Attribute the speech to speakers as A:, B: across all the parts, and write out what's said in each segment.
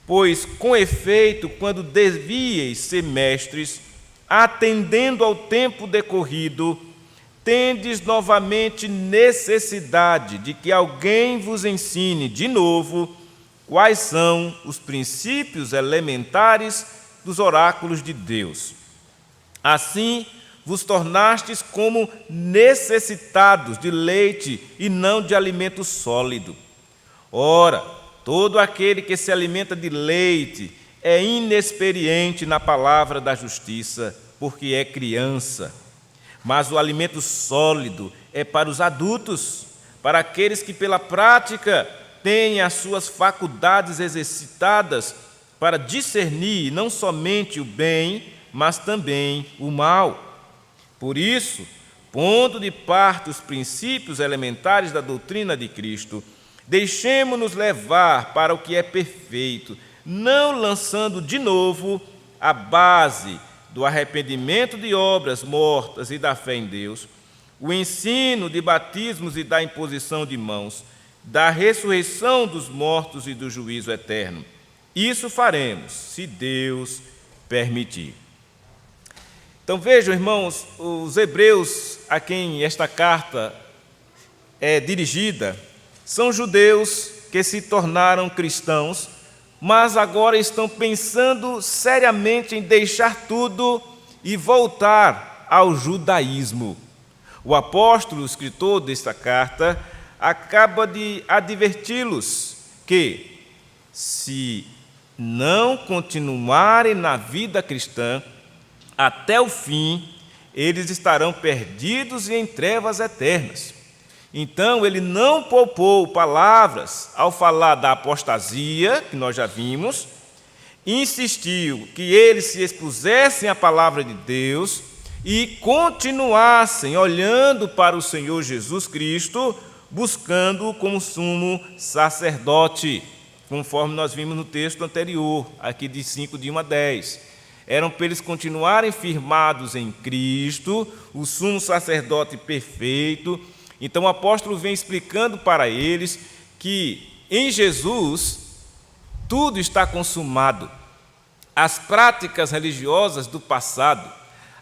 A: Pois, com efeito, quando devíeis ser mestres, atendendo ao tempo decorrido, tendes novamente necessidade de que alguém vos ensine de novo quais são os princípios elementares dos oráculos de Deus. Assim, vos tornastes como necessitados de leite e não de alimento sólido. Ora, todo aquele que se alimenta de leite é inexperiente na palavra da justiça, porque é criança. Mas o alimento sólido é para os adultos, para aqueles que pela prática têm as suas faculdades exercitadas para discernir não somente o bem, mas também o mal. Por isso, pondo de parte os princípios elementares da doutrina de Cristo, deixemo-nos levar para o que é perfeito, não lançando de novo a base do arrependimento de obras mortas e da fé em Deus, o ensino de batismos e da imposição de mãos, da ressurreição dos mortos e do juízo eterno. Isso faremos, se Deus permitir. Então vejam, irmãos, os hebreus a quem esta carta é dirigida são judeus que se tornaram cristãos, mas agora estão pensando seriamente em deixar tudo e voltar ao judaísmo. O apóstolo, o escritor desta carta, acaba de adverti-los que, se não continuarem na vida cristã até o fim, eles estarão perdidos e em trevas eternas. Então, ele não poupou palavras ao falar da apostasia, que nós já vimos, insistiu que eles se expusessem à palavra de Deus e continuassem olhando para o Senhor Jesus Cristo, buscando-o como sumo sacerdote, conforme nós vimos no texto anterior, aqui de 5, de 1 a 10. Eram para eles continuarem firmados em Cristo, o sumo sacerdote perfeito. Então o apóstolo vem explicando para eles que em Jesus tudo está consumado. As práticas religiosas do passado,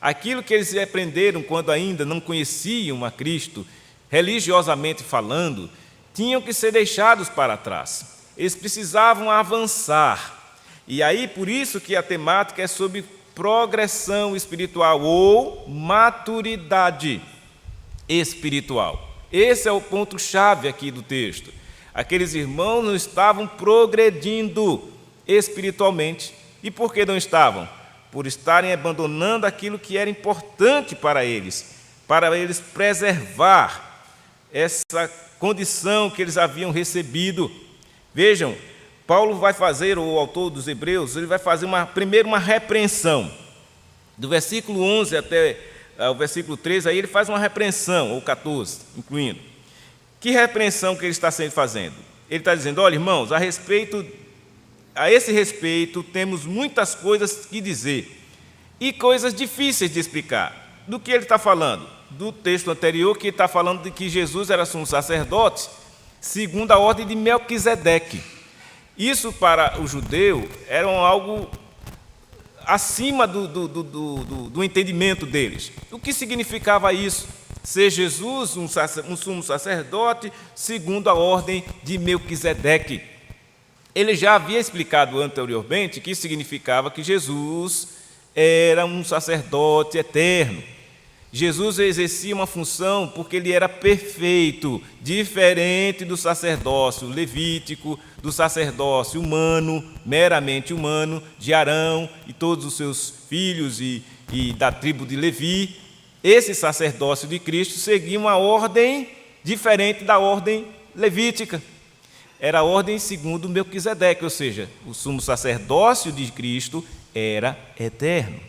A: aquilo que eles aprenderam quando ainda não conheciam a Cristo, religiosamente falando, tinham que ser deixados para trás. Eles precisavam avançar. E aí, por isso que a temática é sobre progressão espiritual ou maturidade espiritual. Esse é o ponto-chave aqui do texto. Aqueles irmãos não estavam progredindo espiritualmente. E por que não estavam? Por estarem abandonando aquilo que era importante para eles preservar essa condição que eles haviam recebido. Vejam, Paulo vai fazer, o autor dos Hebreus, ele vai fazer primeiro uma repreensão. Do versículo 11 até o versículo 13, aí ele faz uma repreensão, ou 14, incluindo. Que repreensão que ele está fazendo? Ele está dizendo, olha, irmãos, a esse respeito temos muitas coisas que dizer e coisas difíceis de explicar. Do que ele está falando? Do texto anterior, que está falando de que Jesus era sumo sacerdote, segundo a ordem de Melquisedeque. Isso para o judeu era algo acima do entendimento deles. O que significava isso? Ser Jesus um sumo sacerdote segundo a ordem de Melquisedeque. Ele já havia explicado anteriormente que isso significava que Jesus era um sacerdote eterno. Jesus exercia uma função porque ele era perfeito, diferente do sacerdócio levítico, do sacerdócio humano, meramente humano, de Arão e todos os seus filhos e da tribo de Levi. Esse sacerdócio de Cristo seguia uma ordem diferente da ordem levítica. Era a ordem segundo Melquisedeque, ou seja, o sumo sacerdócio de Cristo era eterno.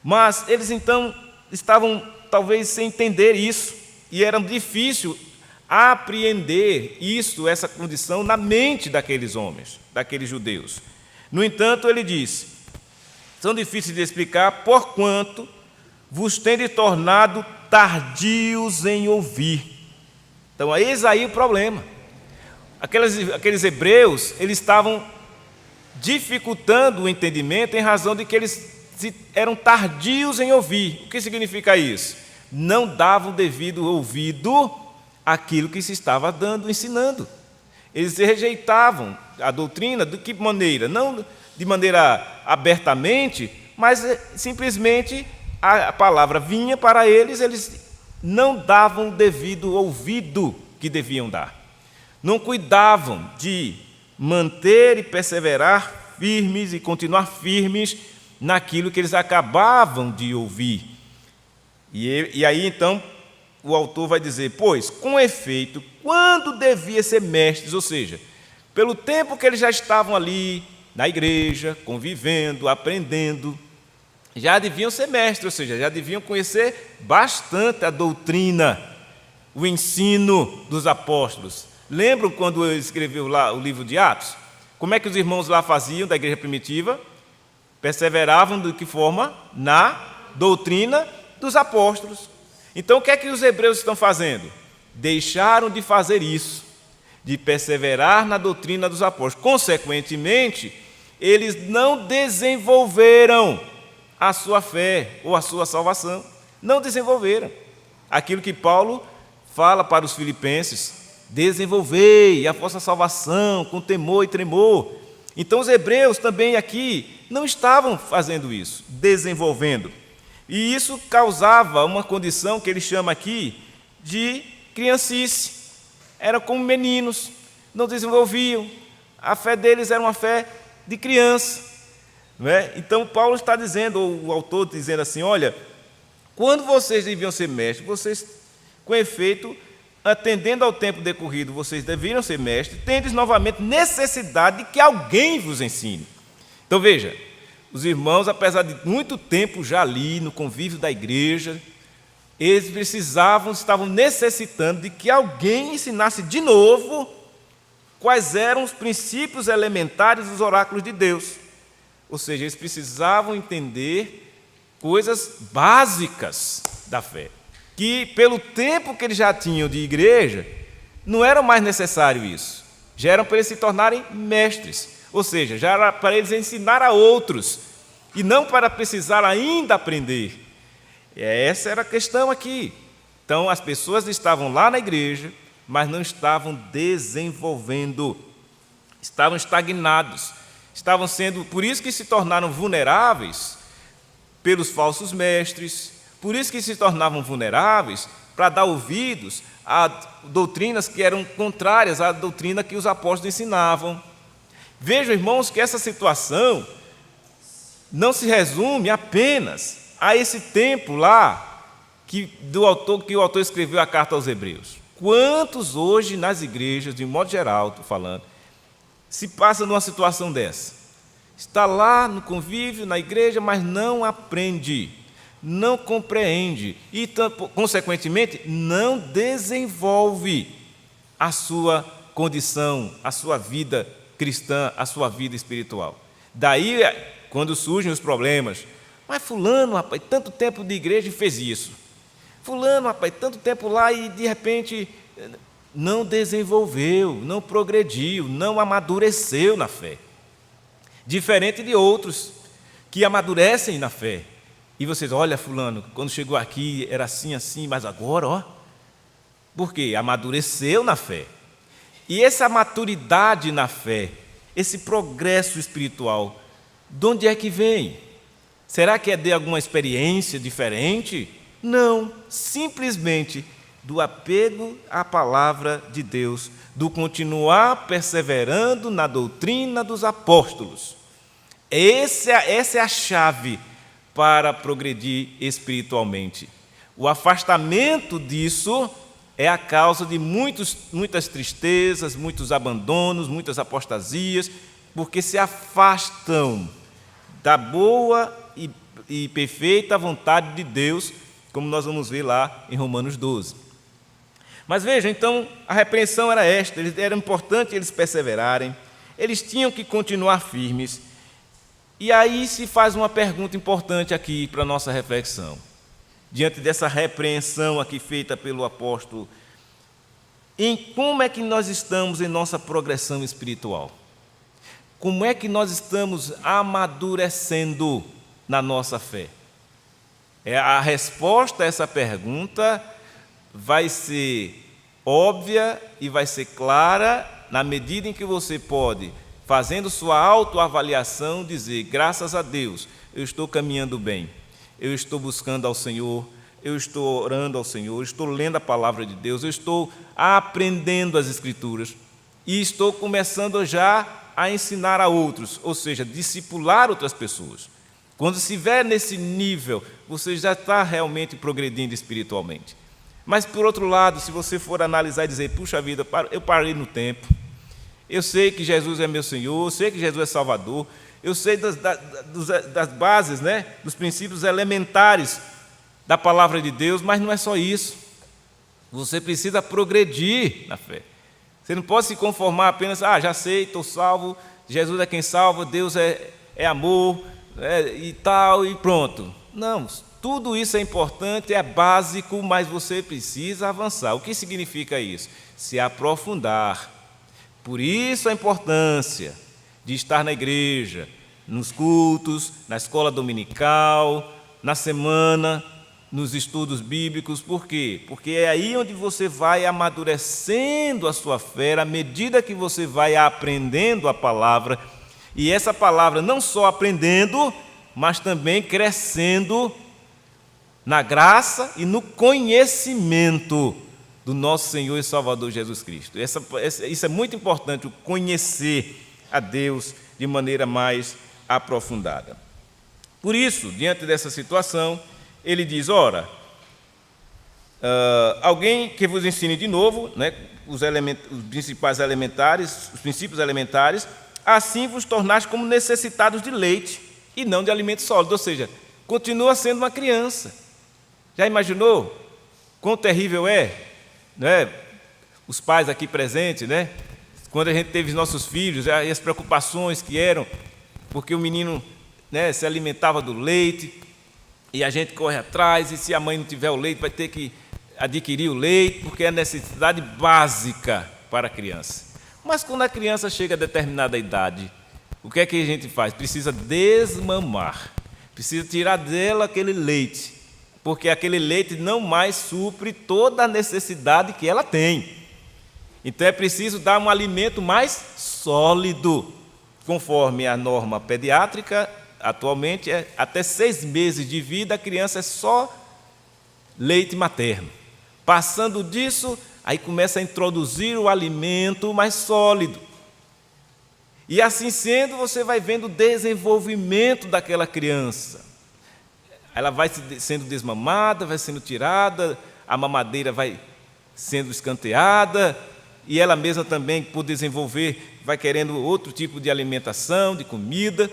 A: Mas eles então estavam talvez sem entender isso, e era difícil apreender isso, essa condição na mente daqueles homens, daqueles judeus. No entanto, ele disse, são difíceis de explicar, porquanto vos tendes tornado tardios em ouvir. Então, eis aí o problema. Aqueles hebreus, eles estavam dificultando o entendimento em razão de que eles eram tardios em ouvir. O que significa isso? Não davam devido ouvido àquilo que se estava ensinando. Eles rejeitavam a doutrina. De que maneira? Não de maneira abertamente, mas simplesmente a palavra vinha para eles, eles não davam o devido ouvido que deviam dar. Não cuidavam de manter e perseverar firmes e continuar firmes naquilo que eles acabavam de ouvir. E aí, então, o autor vai dizer, pois, com efeito, quando devia ser mestres, ou seja, pelo tempo que eles já estavam ali na igreja, convivendo, aprendendo, já deviam ser mestres, ou seja, já deviam conhecer bastante a doutrina, o ensino dos apóstolos. Lembram quando ele escreveu lá o livro de Atos? Como é que os irmãos lá faziam da igreja primitiva? Perseveravam de que forma? Na doutrina dos apóstolos. Então, o que é que os hebreus estão fazendo? Deixaram de fazer isso, de perseverar na doutrina dos apóstolos. Consequentemente, eles não desenvolveram a sua fé ou a sua salvação. Não desenvolveram. Aquilo que Paulo fala para os filipenses, desenvolvei a vossa salvação com temor e tremor. Então os hebreus também aqui não estavam fazendo isso, desenvolvendo. E isso causava uma condição que ele chama aqui de criancice. Eram como meninos, não desenvolviam. A fé deles era uma fé de criança. Não é? Então Paulo está dizendo, ou o autor dizendo assim, olha, quando vocês deviam ser mestres, vocês, com efeito, atendendo ao tempo decorrido, vocês deveriam ser mestres, tendes novamente necessidade de que alguém vos ensine. Então veja, os irmãos, apesar de muito tempo já ali no convívio da igreja, eles estavam necessitando de que alguém ensinasse de novo quais eram os princípios elementares dos oráculos de Deus. Ou seja, eles precisavam entender coisas básicas da fé, que pelo tempo que eles já tinham de igreja, não era mais necessário isso. Já eram para eles se tornarem mestres, ou seja, já era para eles ensinar a outros, e não para precisar ainda aprender. E essa era a questão aqui. Então, as pessoas estavam lá na igreja, mas não estavam desenvolvendo, estavam estagnados, estavam sendo, por isso que se tornaram vulneráveis pelos falsos mestres, por isso que se tornavam vulneráveis para dar ouvidos a doutrinas que eram contrárias à doutrina que os apóstolos ensinavam. Vejam, irmãos, que essa situação não se resume apenas a esse tempo lá que o autor escreveu a carta aos Hebreus. Quantos hoje nas igrejas, de modo geral, estou falando, se passa numa situação dessa? Está lá no convívio, na igreja, mas não aprende, não compreende e, consequentemente, não desenvolve a sua condição, a sua vida cristã, a sua vida espiritual. Daí, quando surgem os problemas, mas fulano, rapaz, tanto tempo de igreja e fez isso. Fulano, rapaz, tanto tempo lá e, de repente, não desenvolveu, não progrediu, não amadureceu na fé. Diferente de outros que amadurecem na fé. E vocês, olha, fulano, quando chegou aqui era assim, assim, mas agora, ó. Por quê? Amadureceu na fé. E essa maturidade na fé, esse progresso espiritual, de onde é que vem? Será que é de alguma experiência diferente? Não, simplesmente do apego à palavra de Deus, do continuar perseverando na doutrina dos apóstolos. Essa é a chave para progredir espiritualmente. O afastamento disso é a causa de muitas tristezas, muitos abandonos, muitas apostasias, porque se afastam da boa e perfeita vontade de Deus, como nós vamos ver lá em Romanos 12. Mas vejam, então, a repreensão era esta, era importante eles perseverarem, eles tinham que continuar firmes. E aí se faz uma pergunta importante aqui para a nossa reflexão. Diante dessa repreensão aqui feita pelo apóstolo, em como é que nós estamos em nossa progressão espiritual. Como é que nós estamos amadurecendo na nossa fé? A resposta a essa pergunta vai ser óbvia e vai ser clara na medida em que você pode, fazendo sua autoavaliação, dizer: graças a Deus, eu estou caminhando bem, eu estou buscando ao Senhor, eu estou orando ao Senhor, estou lendo a palavra de Deus, eu estou aprendendo as Escrituras e estou começando já a ensinar a outros, ou seja, discipular outras pessoas. Quando estiver nesse nível, você já está realmente progredindo espiritualmente. Mas, por outro lado, se você for analisar e dizer: puxa vida, eu parei no tempo, eu sei que Jesus é meu Senhor, eu sei que Jesus é Salvador, eu sei das bases, né, dos princípios elementares da palavra de Deus, mas não é só isso. Você precisa progredir na fé. Você não pode se conformar apenas: já sei, estou salvo, Jesus é quem salva, Deus é amor, e tal, e pronto. Não, tudo isso é importante, é básico, mas você precisa avançar. O que significa isso? Se aprofundar. Por isso a importância de estar na igreja, nos cultos, na escola dominical, na semana, nos estudos bíblicos. Por quê? Porque é aí onde você vai amadurecendo a sua fé, à medida que você vai aprendendo a palavra, e essa palavra não só aprendendo, mas também crescendo na graça e no conhecimento do nosso Senhor e Salvador Jesus Cristo. Isso é muito importante, o conhecer a Deus de maneira mais aprofundada. Por isso, diante dessa situação, ele diz: ora, alguém que vos ensine de novo, né, os principais elementares, os princípios elementares, assim vos tornaste como necessitados de leite e não de alimento sólido. Ou seja, continua sendo uma criança. Já imaginou quão terrível é, né? Os pais aqui presentes, né? Quando a gente teve nossos filhos, e as preocupações que eram, porque o menino, né, se alimentava do leite, e a gente corre atrás, e se a mãe não tiver o leite, vai ter que adquirir o leite, porque é a necessidade básica para a criança. Mas quando a criança chega a determinada idade, o que é que a gente faz? Precisa desmamar, precisa tirar dela aquele leite, porque aquele leite não mais supre toda a necessidade que ela tem. Então é preciso dar um alimento mais sólido, conforme a norma pediátrica. Atualmente, até 6 meses de vida, a criança é só leite materno. Passando disso, aí começa a introduzir o alimento mais sólido. E assim sendo, você vai vendo o desenvolvimento daquela criança. Ela vai sendo desmamada, vai sendo tirada, a mamadeira vai sendo escanteada, e ela mesma também, por desenvolver, vai querendo outro tipo de alimentação, de comida.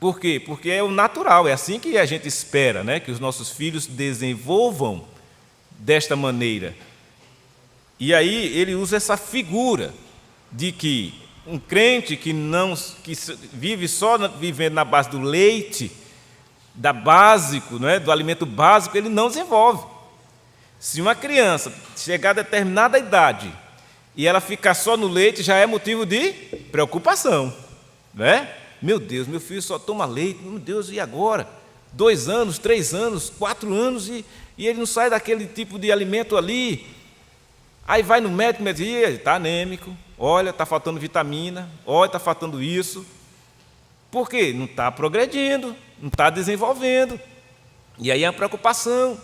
A: Por quê? Porque é o natural, é assim que a gente espera, né, que os nossos filhos desenvolvam desta maneira. E aí ele usa essa figura de que um crente que vive só vivendo na base do leite, do alimento básico, ele não desenvolve. Se uma criança chegar a determinada idade e ela ficar só no leite, já é motivo de preocupação, né? Meu Deus, meu filho só toma leite, meu Deus, e agora? 2 anos, 3 anos, 4 anos, e ele não sai daquele tipo de alimento ali. Aí vai no médico e diz: ele está anêmico, olha, está faltando vitamina, olha, está faltando isso. Por quê? Não está progredindo, não está desenvolvendo. E aí é uma preocupação.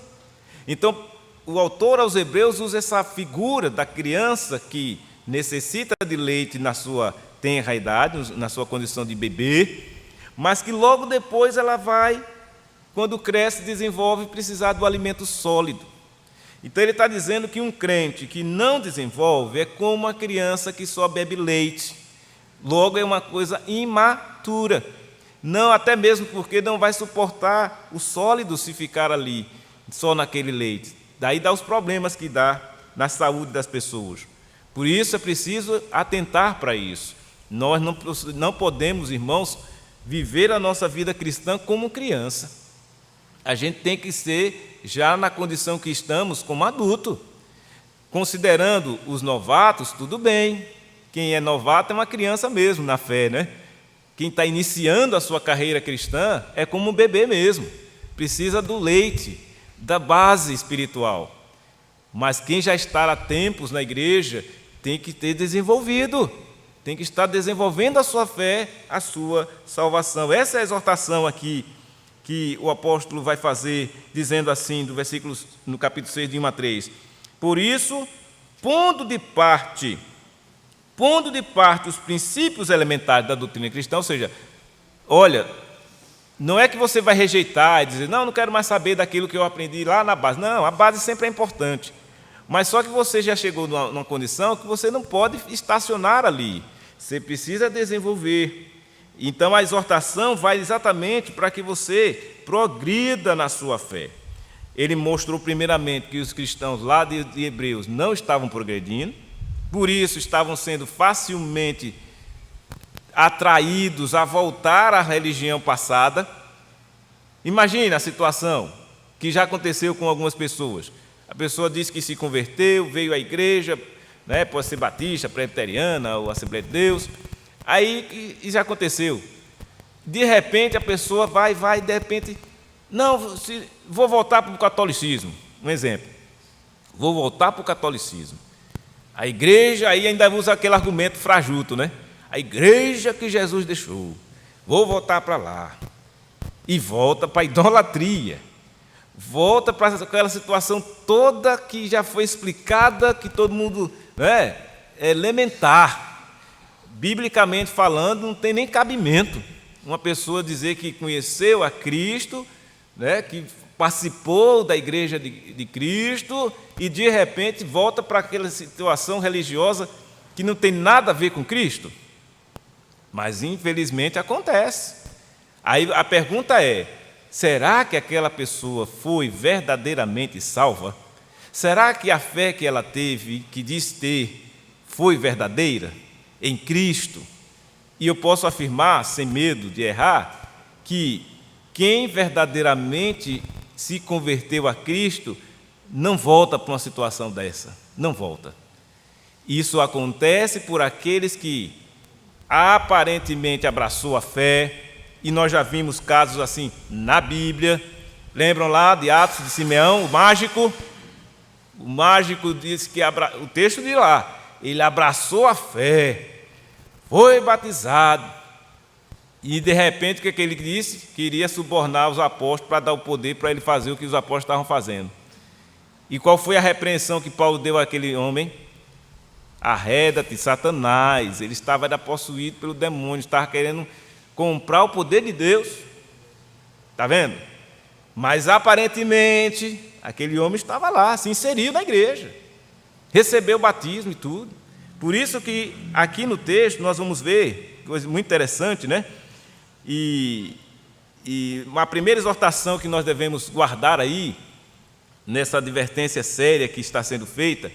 A: Então, o autor aos Hebreus usa essa figura da criança que necessita de leite na sua tenra idade, na sua condição de bebê, mas que logo depois ela vai, quando cresce, desenvolve, precisar do alimento sólido. Então ele está dizendo que um crente que não desenvolve é como uma criança que só bebe leite. Logo é uma coisa imatura. Não, até mesmo porque não vai suportar o sólido se ficar ali, só naquele leite. Daí dá os problemas que dá na saúde das pessoas. Por isso é preciso atentar para isso. Nós não podemos, irmãos, viver a nossa vida cristã como criança. A gente tem que ser, já na condição que estamos, como adulto. Considerando os novatos, tudo bem. Quem é novato é uma criança mesmo na fé, né? Quem está iniciando a sua carreira cristã é como um bebê mesmo. Precisa do leite, da base espiritual. Mas quem já está há tempos na igreja tem que ter desenvolvido, tem que estar desenvolvendo a sua fé, a sua salvação. Essa é a exortação aqui que o apóstolo vai fazer, dizendo assim, do versículo, no capítulo 6, de 1 a 3. Por isso, pondo de parte os princípios elementares da doutrina cristã, ou seja, olha, não é que você vai rejeitar e dizer, não quero mais saber daquilo que eu aprendi lá na base. Não, a base sempre é importante. Mas só que você já chegou numa condição que você não pode estacionar ali. Você precisa desenvolver. Então a exortação vai exatamente para que você progrida na sua fé. Ele mostrou primeiramente que os cristãos lá de Hebreus não estavam progredindo, por isso estavam sendo facilmente atraídos a voltar à religião passada. Imagina a situação que já aconteceu com algumas pessoas. A pessoa disse que se converteu, veio à igreja, né, pode ser batista, presbiteriana ou Assembleia de Deus. Aí já aconteceu. De repente a pessoa vai, de repente, vou voltar para o catolicismo. Um exemplo. Vou voltar para o catolicismo. A igreja aí ainda usa aquele argumento frajuto, né? A igreja que Jesus deixou. Vou voltar para lá. E volta para a idolatria. Volta para aquela situação toda que já foi explicada, que todo mundo, né, é elementar. Biblicamente falando, não tem nem cabimento uma pessoa dizer que conheceu a Cristo, né, que participou da igreja de Cristo e de repente volta para aquela situação religiosa que não tem nada a ver com Cristo. Mas infelizmente acontece. Aí a pergunta é: será que aquela pessoa foi verdadeiramente salva? Será que a fé que ela teve, que diz ter, foi verdadeira em Cristo? E eu posso afirmar, sem medo de errar, que quem verdadeiramente se converteu a Cristo não volta para uma situação dessa, não volta. Isso acontece por aqueles que aparentemente abraçou a fé, e nós já vimos casos assim na Bíblia. Lembram lá de Atos de Simeão, o mágico? O mágico disse que, o texto diz lá, ele abraçou a fé, foi batizado, e de repente o que ele disse? Queria subornar os apóstolos para dar o poder para ele fazer o que os apóstolos estavam fazendo. E qual foi a repreensão que Paulo deu àquele homem? Arreda-te, Satanás. Ele estava possuído pelo demônio, estava querendo comprar o poder de Deus. Está vendo? Mas aparentemente aquele homem estava lá, se inseriu na igreja, recebeu o batismo e tudo. Por isso que aqui no texto nós vamos ver coisa muito interessante, né? E uma primeira exortação que nós devemos guardar aí, nessa advertência séria que está sendo feita,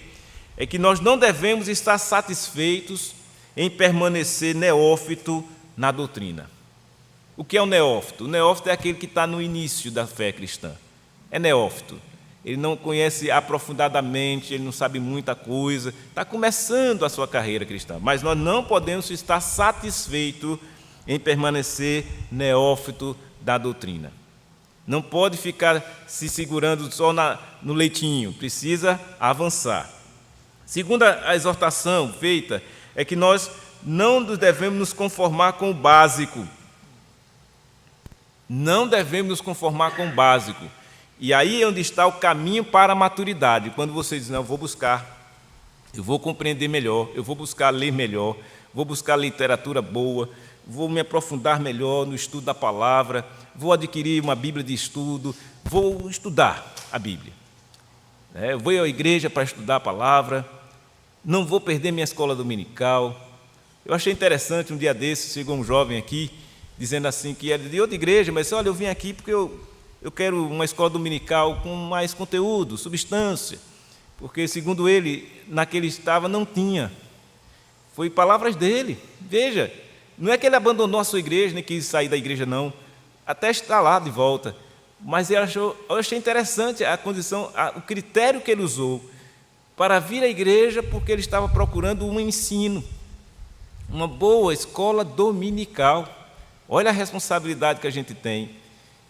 A: é que nós não devemos estar satisfeitos em permanecer neófito na doutrina. O que é o neófito? O neófito é aquele que está no início da fé cristã. É neófito. Ele não conhece aprofundadamente, ele não sabe muita coisa, está começando a sua carreira cristã. Mas nós não podemos estar satisfeitos em permanecer neófito da doutrina. Não pode ficar se segurando só no leitinho, precisa avançar. Segunda a exortação feita é que nós não devemos nos conformar com o básico. Não devemos nos conformar com o básico. E aí é onde está o caminho para a maturidade. Quando você diz, não, eu vou buscar, eu vou compreender melhor, eu vou buscar ler melhor, vou buscar literatura boa, vou me aprofundar melhor no estudo da palavra, vou adquirir uma Bíblia de estudo, vou estudar a Bíblia. Eu vou à igreja para estudar a palavra, não vou perder minha escola dominical. Eu achei interessante, um dia desses, chegou um jovem aqui, dizendo assim, que era de outra igreja, mas olha, eu vim aqui porque eu quero uma escola dominical com mais conteúdo, substância, porque, segundo ele, naquele estava não tinha. Foi palavras dele. Veja, não é que ele abandonou a sua igreja, nem quis sair da igreja, não. Até está lá de volta. Mas eu achei interessante a condição, o critério que ele usou. para vir à igreja porque ele estava procurando um ensino, uma boa escola dominical. Olha a responsabilidade que a gente tem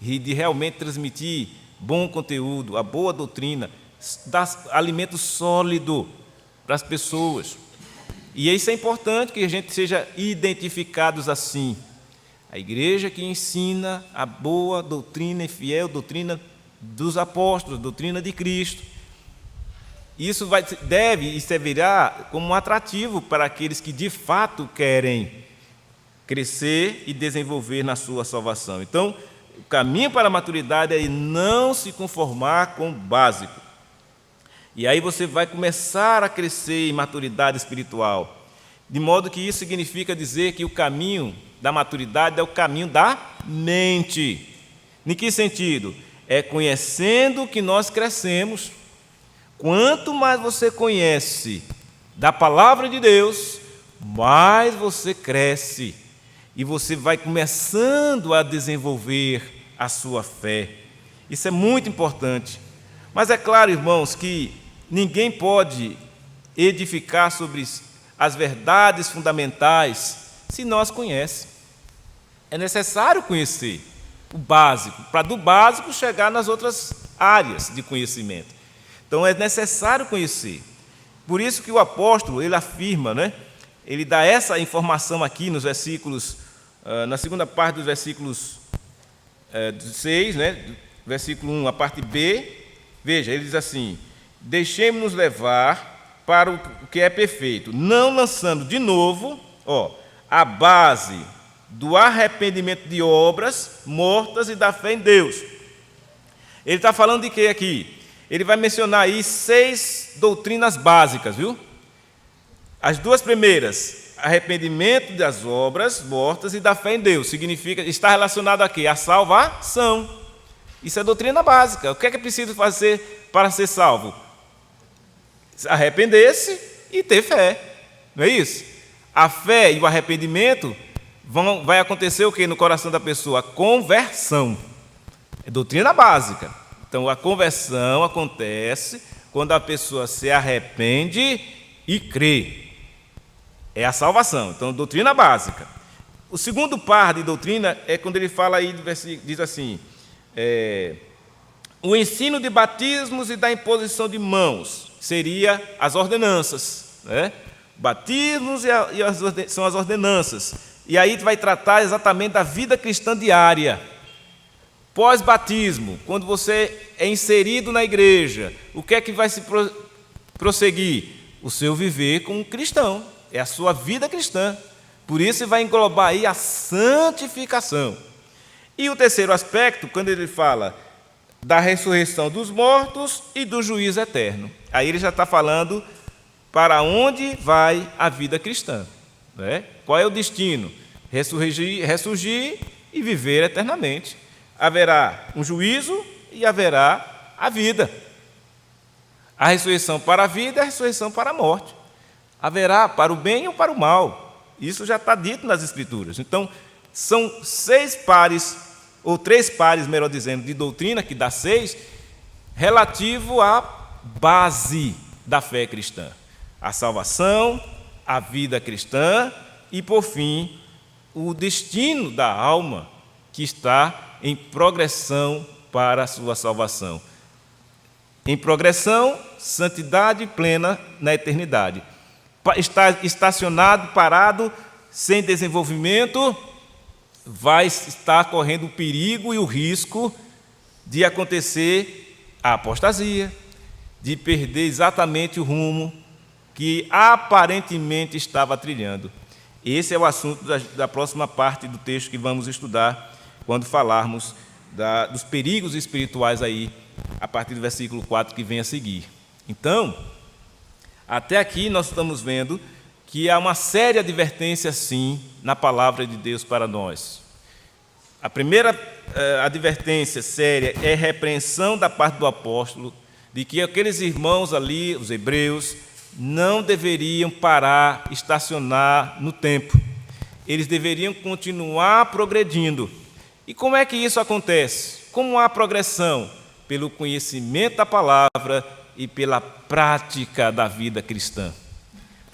A: de realmente transmitir bom conteúdo, a boa doutrina, dar alimento sólido para as pessoas. E isso é importante que a gente seja identificados assim. A igreja que ensina a boa doutrina e fiel doutrina dos apóstolos, doutrina de Cristo. Isso deve e servirá como um atrativo para aqueles que de fato querem crescer e desenvolver na sua salvação. Então, o caminho para a maturidade é não se conformar com o básico. E aí você vai começar a crescer em maturidade espiritual. De modo que isso significa dizer que o caminho da maturidade é o caminho da mente. Em que sentido? É conhecendo que nós crescemos. Quanto mais você conhece da palavra de Deus, mais você cresce. E você vai começando a desenvolver a sua fé. Isso é muito importante. Mas é claro, irmãos, que ninguém pode edificar sobre as verdades fundamentais se não as conhece. É necessário conhecer o básico, para do básico chegar nas outras áreas de conhecimento. Então é necessário conhecer. Por isso que o apóstolo, ele afirma, ele dá essa informação aqui nos versículos, na segunda parte dos versículos 6, versículo 1, a parte B. Veja, ele diz assim: deixemos-nos levar para o que é perfeito, não lançando de novo a base do arrependimento de obras mortas e da fé em Deus. Ele está falando de quê aqui? Ele vai mencionar aí 6 doutrinas básicas, viu? As 2 primeiras, arrependimento das obras mortas e da fé em Deus, significa, está relacionado a quê? A salvação. Isso é doutrina básica. O que é preciso fazer para ser salvo? Arrepender-se e ter fé, não é isso? A fé e o arrependimento vai acontecer o que no coração da pessoa? A conversão. É doutrina básica. Então, a conversão acontece quando a pessoa se arrepende e crê. É a salvação. Então, doutrina básica. O segundo par de doutrina é quando ele fala aí, diz assim: o ensino de batismos e da imposição de mãos seria as ordenanças, Batismos são as ordenanças. E aí vai tratar exatamente da vida cristã diária. Pós-batismo, quando você é inserido na igreja, o que é que vai se prosseguir? O seu viver como cristão, é a sua vida cristã. Por isso vai englobar aí a santificação. E o terceiro aspecto, quando ele fala da ressurreição dos mortos e do juízo eterno. Aí ele já está falando para onde vai a vida cristã. Qual é o destino? Ressurgir e viver eternamente. Haverá um juízo e haverá a vida. A ressurreição para a vida e a ressurreição para a morte. Haverá para o bem ou para o mal. Isso já está dito nas Escrituras. Então, são 6 pares, ou 3 pares, melhor dizendo, de doutrina, que dá 6, relativo à base da fé cristã. A salvação, a vida cristã e, por fim, o destino da alma que está em progressão para a sua salvação. Em progressão, santidade plena na eternidade. Está estacionado, parado, sem desenvolvimento, vai estar correndo o perigo e o risco de acontecer a apostasia, de perder exatamente o rumo que aparentemente estava trilhando. Esse é o assunto da próxima parte do texto que vamos estudar quando falarmos dos perigos espirituais aí, a partir do versículo 4 que vem a seguir. Então, até aqui nós estamos vendo que há uma séria advertência, sim, na palavra de Deus para nós. A primeira advertência séria é repreensão da parte do apóstolo de que aqueles irmãos ali, os hebreus, não deveriam parar, estacionar no tempo. Eles deveriam continuar progredindo. E como é que isso acontece? Como há progressão? Pelo conhecimento da palavra e pela prática da vida cristã.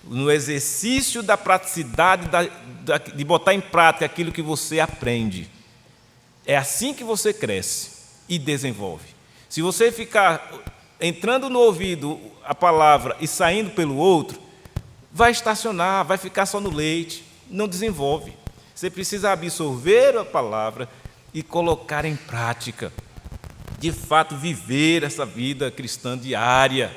A: No exercício da praticidade, de botar em prática aquilo que você aprende. É assim que você cresce e desenvolve. Se você ficar entrando no ouvido a palavra e saindo pelo outro, vai estacionar, vai ficar só no leite, não desenvolve. Você precisa absorver a palavra e colocar em prática. De fato, viver essa vida cristã diária,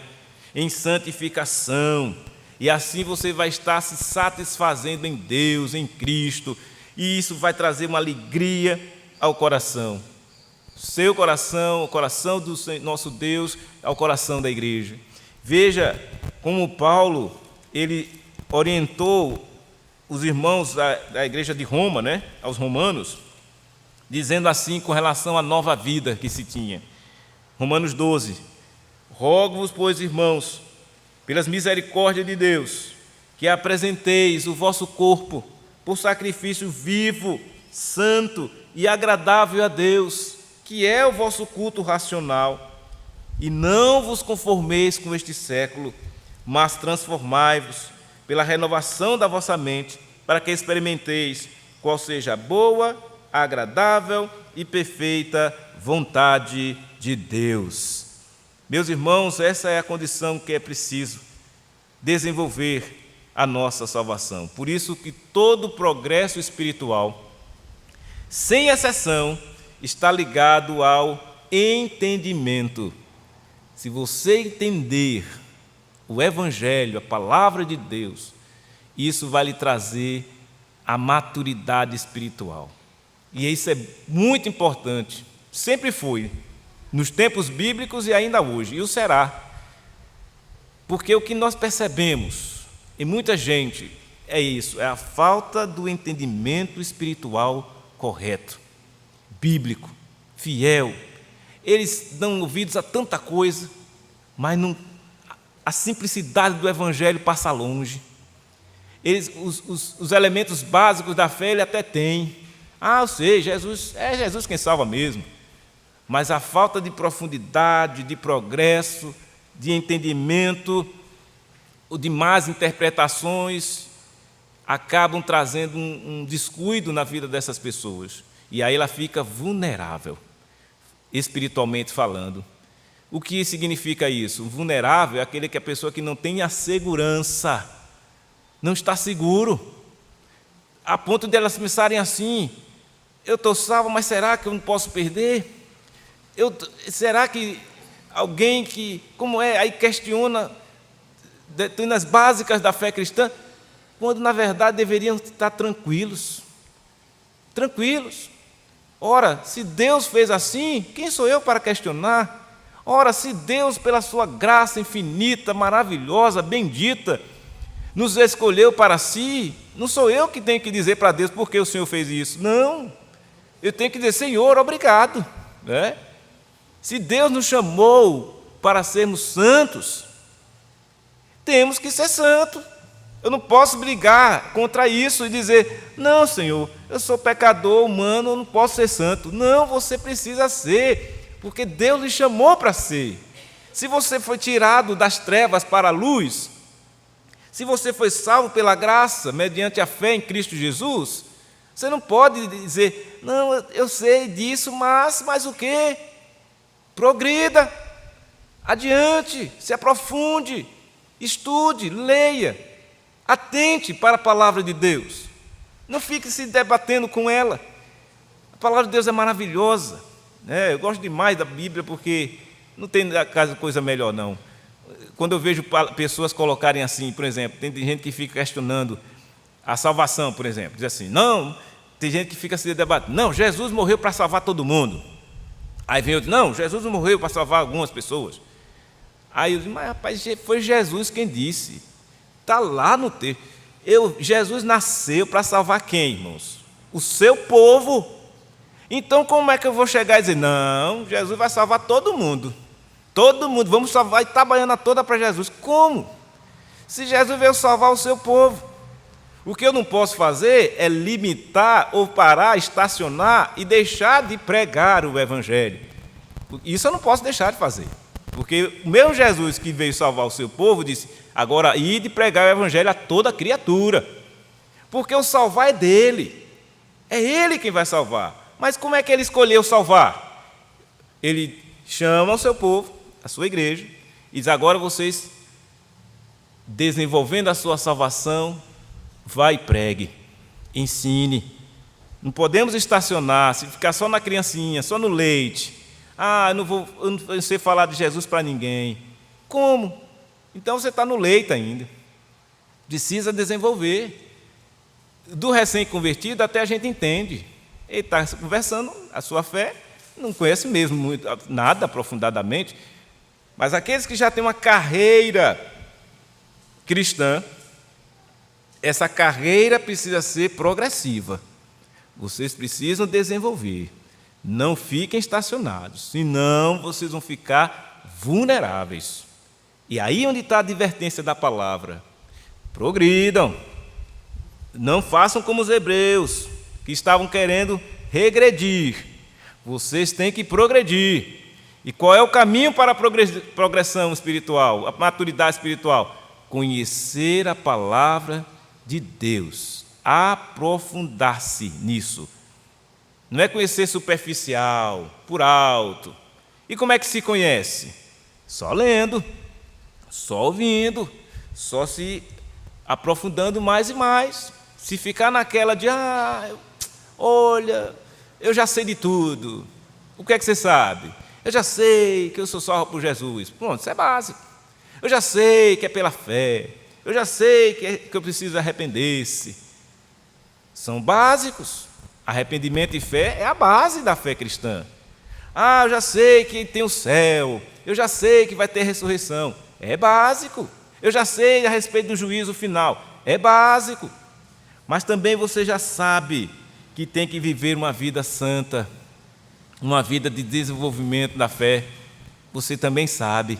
A: em santificação. E assim você vai estar se satisfazendo em Deus, em Cristo. E isso vai trazer uma alegria ao coração. Seu coração, o coração do nosso Deus, ao coração da igreja. Veja como Paulo, ele orientou os irmãos da igreja de Roma, né, aos romanos, dizendo assim com relação à nova vida que se tinha. Romanos 12. Rogo-vos, pois, irmãos, pelas misericórdias de Deus, que apresenteis o vosso corpo por sacrifício vivo, santo e agradável a Deus, que é o vosso culto racional. E não vos conformeis com este século, mas transformai-vos pela renovação da vossa mente, para que experimenteis qual seja a boa, agradável e perfeita vontade de Deus. Meus irmãos, essa é a condição que é preciso desenvolver a nossa salvação. Por isso que todo progresso espiritual, sem exceção, está ligado ao entendimento. Se você entender o Evangelho, a palavra de Deus, isso vai lhe trazer a maturidade espiritual. E isso é muito importante, sempre foi, nos tempos bíblicos e ainda hoje, e o será. Porque o que nós percebemos em muita gente é isso, é a falta do entendimento espiritual correto, bíblico, fiel. Eles dão ouvidos a tanta coisa, mas a simplicidade do Evangelho passa longe. Os elementos básicos da fé ele até tem. Eu sei, é Jesus quem salva mesmo. Mas a falta de profundidade, de progresso, de entendimento, ou de más interpretações, acabam trazendo um descuido na vida dessas pessoas. E aí ela fica vulnerável, espiritualmente falando. O que significa isso? Vulnerável é aquele que a pessoa que não tem a segurança, não está seguro, a ponto de elas pensarem assim: eu estou salvo, mas será que eu não posso perder? Será que alguém que, como é, aí questiona doutrinas básicas da fé cristã, quando na verdade deveriam estar tranquilos. Tranquilos. Ora, se Deus fez assim, quem sou eu para questionar? Ora, se Deus, pela sua graça infinita, maravilhosa, bendita, nos escolheu para si, não sou eu que tenho que dizer para Deus por que o Senhor fez isso. Não, eu tenho que dizer: Senhor, obrigado. Né? Se Deus nos chamou para sermos santos, temos que ser santos. Eu não posso brigar contra isso e dizer: não, Senhor, eu sou pecador humano, eu não posso ser santo. Não, você precisa ser, porque Deus lhe chamou para ser. Se você foi tirado das trevas para a luz, se você foi salvo pela graça, mediante a fé em Cristo Jesus, você não pode dizer: não, eu sei disso, mas o quê? Progrida, adiante, se aprofunde, estude, leia, atente para a palavra de Deus. Não fique se debatendo com ela. A palavra de Deus é maravilhosa. Eu gosto demais da Bíblia porque não tem coisa melhor, não. Quando eu vejo pessoas colocarem assim, por exemplo, tem gente que fica questionando a salvação, por exemplo, diz assim: não, tem gente que fica se debatendo: não, Jesus morreu para salvar todo mundo. Aí vem outro: não, Jesus não morreu para salvar algumas pessoas. Aí eu digo: mas rapaz, foi Jesus quem disse, está lá no texto. Jesus nasceu para salvar quem, irmãos? O seu povo. Então como é que eu vou chegar e dizer: não, Jesus vai salvar todo mundo? Todo mundo, vamos salvar Itabaiana toda para Jesus. Como? Se Jesus veio salvar o seu povo. O que eu não posso fazer é limitar ou parar, estacionar e deixar de pregar o Evangelho. Isso eu não posso deixar de fazer. Porque o mesmo Jesus que veio salvar o seu povo disse: agora ide pregar o evangelho a toda criatura. Porque o salvar é dele. É ele quem vai salvar. Mas como é que ele escolheu salvar? Ele chama o seu povo, a sua igreja, e diz: agora vocês, desenvolvendo a sua salvação, vai e pregue, ensine. Não podemos estacionar, se ficar só na criancinha, só no leite. Eu não sei falar de Jesus para ninguém. Como? Então você está no leite ainda. Precisa desenvolver. Do recém-convertido até a gente entende. Ele está conversando a sua fé, não conhece mesmo muito, nada aprofundadamente, mas aqueles que já têm uma carreira cristã, essa carreira precisa ser progressiva. Vocês precisam desenvolver. Não fiquem estacionados, senão vocês vão ficar vulneráveis. E aí onde está a advertência da palavra. Progridam. Não façam como os hebreus, que estavam querendo regredir. Vocês têm que progredir. E qual é o caminho para a progressão espiritual, a maturidade espiritual? Conhecer a palavra de Deus. Aprofundar-se nisso. Não é conhecer superficial, por alto. E como é que se conhece? Só lendo, só ouvindo, só se aprofundando mais e mais. Se ficar naquela de, olha, eu já sei de tudo. O que é que você sabe? Eu já sei que eu sou salvo por Jesus. Pronto, isso é básico. Eu já sei que é pela fé. Eu já sei que eu preciso arrepender-se. São básicos. Arrependimento e fé é a base da fé cristã. Eu já sei que tem o céu. Eu já sei que vai ter ressurreição. É básico. Eu já sei a respeito do juízo final. É básico. Mas também você já sabe que tem que viver uma vida santa, uma vida de desenvolvimento da fé. Você também sabe.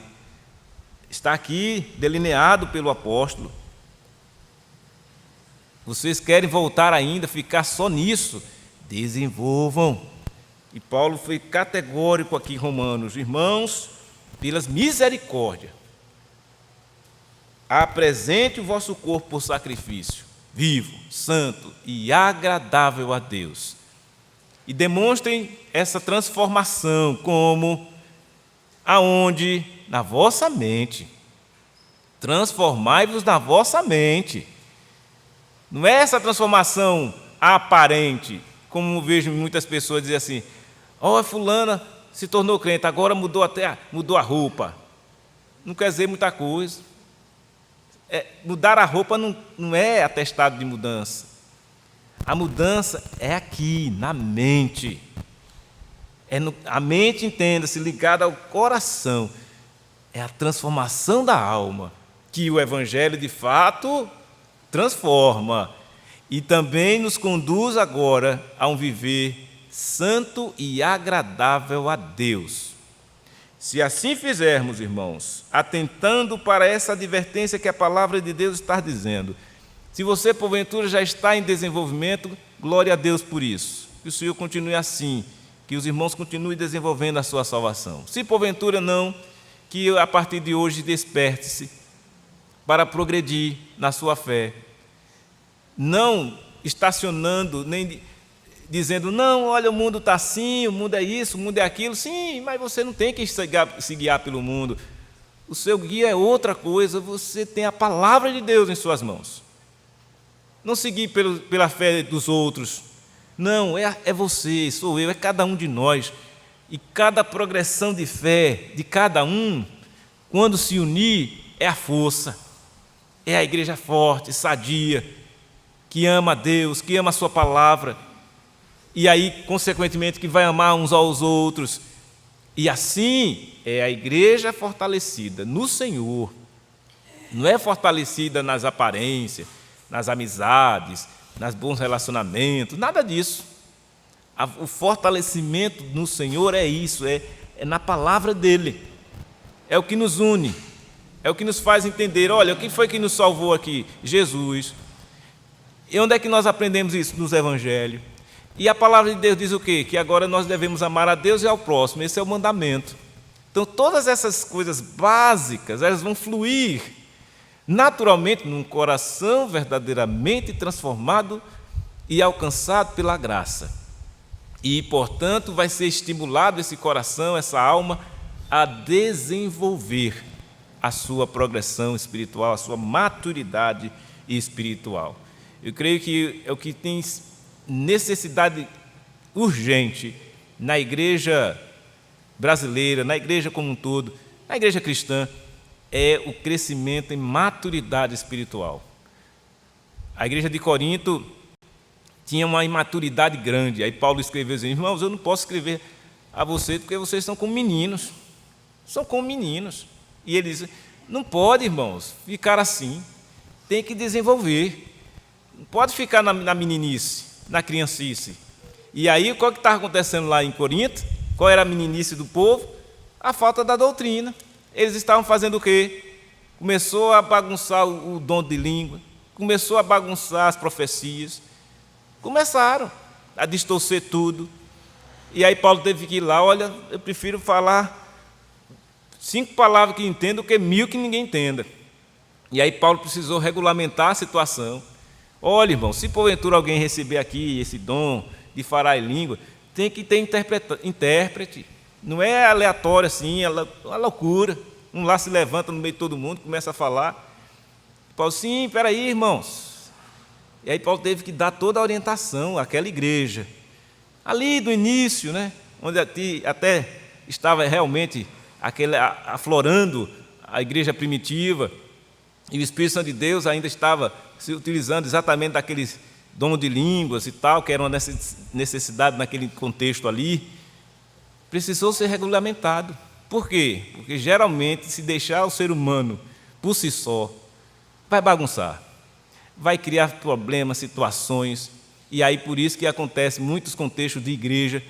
A: Está aqui delineado pelo apóstolo. Vocês querem voltar ainda, ficar só nisso? Desenvolvam. E Paulo foi categórico aqui em Romanos: irmãos, pelas misericórdias, apresente o vosso corpo por sacrifício, vivo, santo e agradável a Deus. E demonstrem essa transformação como aonde? Na vossa mente. Transformai-vos na vossa mente. Não é essa transformação aparente, como vejo muitas pessoas dizer assim: fulana se tornou crente, agora mudou a roupa. Não quer dizer muita coisa. Mudar a roupa não é atestado de mudança. A mudança é aqui, na mente. A mente, entenda-se, ligada ao coração. É a transformação da alma, que o Evangelho, de fato, transforma. E também nos conduz agora a um viver santo e agradável a Deus. Se assim fizermos, irmãos, atentando para essa advertência que a palavra de Deus está dizendo, se você, porventura, já está em desenvolvimento, glória a Deus por isso. Que o Senhor continue assim, que os irmãos continuem desenvolvendo a sua salvação. Se, porventura, não, que a partir de hoje desperte-se para progredir na sua fé. Não estacionando, nem dizendo: não, olha, o mundo está assim, o mundo é isso, o mundo é aquilo. Sim, mas você não tem que se guiar pelo mundo. O seu guia é outra coisa, você tem a palavra de Deus em suas mãos. Não seguir pela fé dos outros. Não, é você, sou eu, é cada um de nós. E cada progressão de fé de cada um, quando se unir, é a força. É a igreja forte, sadia, que ama a Deus, que ama a sua palavra. E aí, consequentemente, que vai amar uns aos outros. E assim é a igreja fortalecida no Senhor. Não é fortalecida nas aparências, nas amizades, nos bons relacionamentos, nada disso. O fortalecimento no Senhor é isso, é na palavra dEle. É o que nos une, é o que nos faz entender: olha, o que foi que nos salvou aqui? Jesus. E onde é que nós aprendemos isso? Nos Evangelhos. E a palavra de Deus diz o quê? Que agora nós devemos amar a Deus e ao próximo. Esse é o mandamento. Então, todas essas coisas básicas, elas vão fluir naturalmente num coração verdadeiramente transformado e alcançado pela graça. E, portanto, vai ser estimulado esse coração, essa alma, a desenvolver a sua progressão espiritual, a sua maturidade espiritual. Eu creio que é o que tem necessidade urgente na igreja brasileira, na igreja como um todo, na igreja cristã, é o crescimento em maturidade espiritual. A igreja de Corinto tinha uma imaturidade grande. Aí Paulo escreveu assim: irmãos, eu não posso escrever a vocês porque vocês são como meninos. São como meninos. E ele diz: não pode, irmãos, ficar assim. Tem que desenvolver. Não pode ficar na meninice, na criancice. E aí, qual que estava acontecendo lá em Corinto? Qual era a meninice do povo? A falta da doutrina. Eles estavam fazendo o quê? Começou a bagunçar o dom de língua, começou a bagunçar as profecias, começaram a distorcer tudo. E aí Paulo teve que ir lá: olha, eu prefiro falar 5 palavras que entendo do que 1000 que ninguém entenda. E aí Paulo precisou regulamentar a situação. Olha, irmão, se porventura alguém receber aqui esse dom de falar em língua, tem que ter intérprete. Não é aleatório assim, é uma loucura. Um lá se levanta no meio de todo mundo, começa a falar. Paulo: sim, espera aí, irmãos. E aí Paulo teve que dar toda a orientação àquela igreja. Ali do início, né, onde até estava realmente aflorando a igreja primitiva, e o Espírito Santo de Deus ainda estava se utilizando exatamente daqueles dom de línguas e tal, que era uma necessidade naquele contexto ali, precisou ser regulamentado. Por quê? Porque geralmente, se deixar o ser humano por si só, vai bagunçar, vai criar problemas, situações, e aí por isso que acontece em muitos contextos de igreja,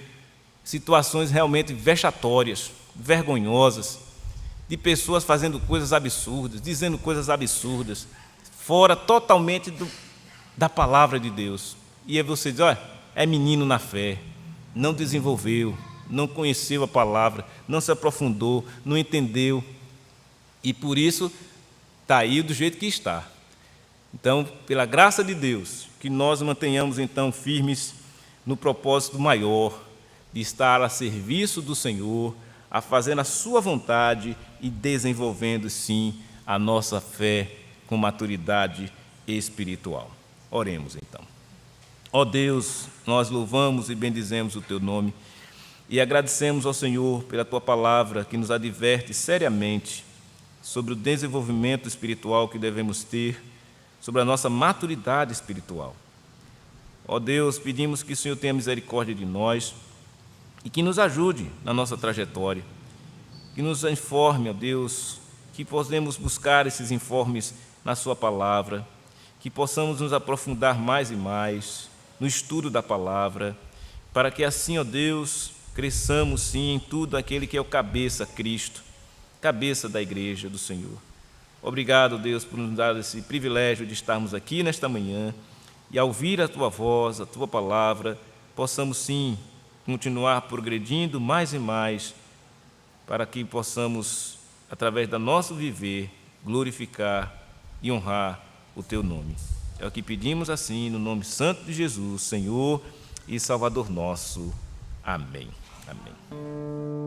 A: situações realmente vexatórias, vergonhosas, de pessoas fazendo coisas absurdas, dizendo coisas absurdas, fora totalmente da palavra de Deus. E aí você diz: olha, é menino na fé, não desenvolveu, não conheceu a palavra, não se aprofundou, não entendeu, e por isso está aí do jeito que está. Então, pela graça de Deus, que nós mantenhamos então firmes no propósito maior de estar a serviço do Senhor, a fazer a sua vontade e desenvolvendo, sim, a nossa fé com maturidade espiritual. Oremos, então. Ó Deus, nós louvamos e bendizemos o Teu nome e agradecemos ao Senhor pela Tua palavra que nos adverte seriamente sobre o desenvolvimento espiritual que devemos ter, sobre a nossa maturidade espiritual. Ó Deus, pedimos que o Senhor tenha misericórdia de nós e que nos ajude na nossa trajetória, que nos informe, ó Deus, que possamos buscar esses informes na Sua palavra, que possamos nos aprofundar mais e mais no estudo da palavra, para que assim, ó Deus, cresçamos sim em tudo aquele que é o cabeça, Cristo, cabeça da igreja do Senhor. Obrigado, Deus, por nos dar esse privilégio de estarmos aqui nesta manhã e, ao ouvir a Tua voz, a Tua palavra, possamos sim continuar progredindo mais e mais, para que possamos, através do nosso viver, glorificar e honrar o Teu nome. É o que pedimos assim, no nome santo de Jesus, Senhor e Salvador nosso. Amém. Amém.